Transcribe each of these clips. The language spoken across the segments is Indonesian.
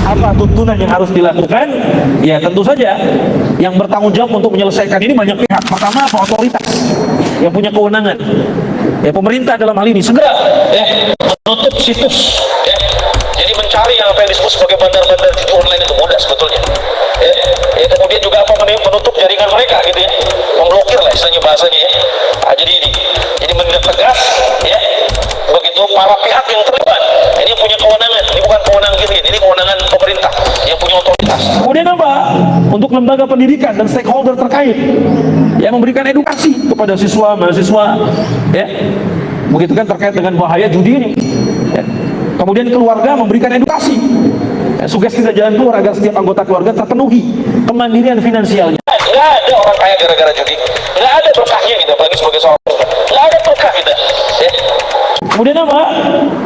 apa tuntunan yang harus dilakukan? Ya tentu saja yang bertanggung jawab untuk menyelesaikan ini banyak pihak. Pertama, apa? Otoritas yang punya kewenangan. Ya pemerintah dalam hal ini segera menutup situs. Jadi mencari yang apa yang disebut sebagai bandar-bandar judi online itu mudah sebetulnya. Kemudian juga apa, menutup jaringan mereka gitu ya, memblokir lah istilahnya bahasanya ya. Jadi menindak tegas ya. Begitu para pihak yang terlibat, ini punya kewenangan, ini bukan kewenangan gitu, ini kewenangan pemerintah yang punya otoritas. Kemudian apa? Untuk lembaga pendidikan dan stakeholder terkait yang memberikan edukasi kepada siswa, mahasiswa ya. Begitu kan terkait dengan bahaya judi ini ya. Kemudian keluarga memberikan edukasi ya, sugesti dan jalan keluar agar setiap anggota keluarga terpenuhi kemandirian finansialnya. Nggak ada orang kaya gara-gara judi, nggak ada berkahnya gitu, apalagi sebagai seorang muslim, nggak ada berkah gitu ya. Kemudian apa?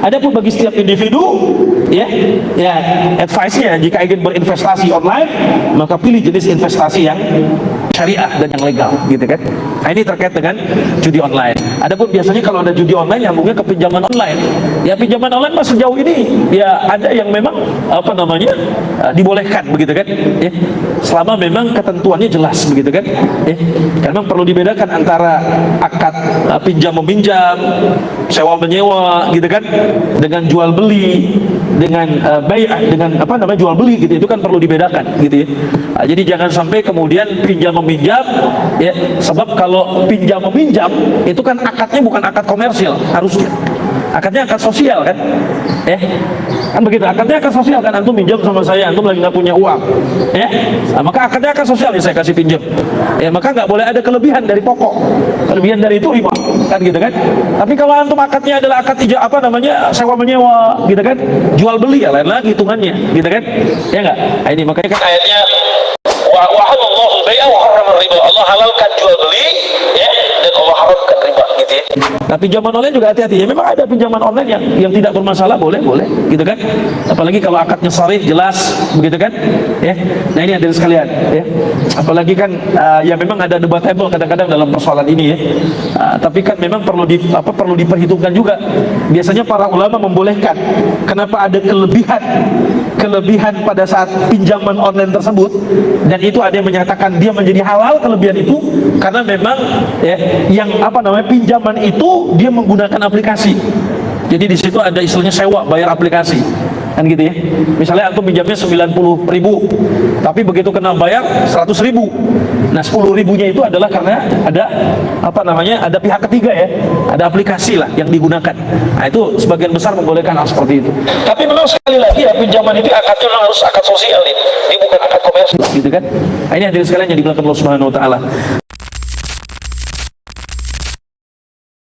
Ada pun bagi setiap individu ya advice-nya jika ingin berinvestasi online, maka pilih jenis investasi yang syariah dan yang legal gitu kan. Nah, ini terkait dengan judi online. Adapun biasanya kalau ada judi online nyambungnya ke pinjaman online. Ya pinjaman online mas sejauh ini ya ada yang memang apa namanya dibolehkan begitu kan. Ya. Selama memang ketentuannya jelas begitu kan. Ya. Karena memang perlu dibedakan antara akad pinjam meminjam, sewa menyewa gitu kan, dengan jual beli, dengan dengan apa namanya jual beli gitu, itu kan perlu dibedakan gitu ya. Jadi jangan sampai kemudian pinjam meminjam ya, sebab kalau pinjam meminjam itu kan akadnya bukan akad komersial, harusnya akadnya akad sosial kan, kan begitu, akadnya akad sosial kan, antum minjam sama saya, antum lagi nggak punya uang, ya, nah, maka akadnya akad sosial nih saya kasih pinjam, ya maka nggak boleh ada kelebihan dari pokok, kelebihan dari itu riba, kan gitu kan. Tapi kalau antum akadnya adalah akad apa namanya sewa menyewa, gitu kan, jual beli ya lain lagi hitungannya, gitu kan, ya nggak? Nah, ini makanya kan ayatnya wahallallahu al-bai'a wa harrama riba, Allah halalkan jual beli, ya, dan Allah haramkan riba, gitu ya. Nah pinjaman online juga hati-hati ya, memang ada pinjaman online yang tidak bermasalah, boleh gitu kan, apalagi kalau akadnya sharih jelas begitu kan ya. Nah ini hadirin sekalian ya, apalagi kan ya memang ada debatable kadang-kadang dalam persoalan ini ya, tapi kan memang perlu diperhitungkan juga. Biasanya para ulama membolehkan, kenapa ada kelebihan pada saat pinjaman online tersebut, dan itu ada yang menyatakan dia menjadi halal kelebihan itu karena memang ya, yang apa namanya pinjaman itu dia menggunakan aplikasi. Jadi di situ ada istilahnya sewa bayar aplikasi, kan gitu ya. Misalnya antum pinjamnya 90.000, tapi begitu kena bayar 100.000. Nah 10.000-nya itu adalah karena ada apa namanya, ada pihak ketiga ya, ada aplikasi lah yang digunakan. Nah itu sebagian besar membolehkan hal seperti itu. Tapi memang sekali lagi ya, pinjaman itu akadnya harus akad sosial nih, ini bukan akad komersial gitu kan. Nah, ini hadirin sekalian yang dibilang Allah Subhanahu Wa Taala.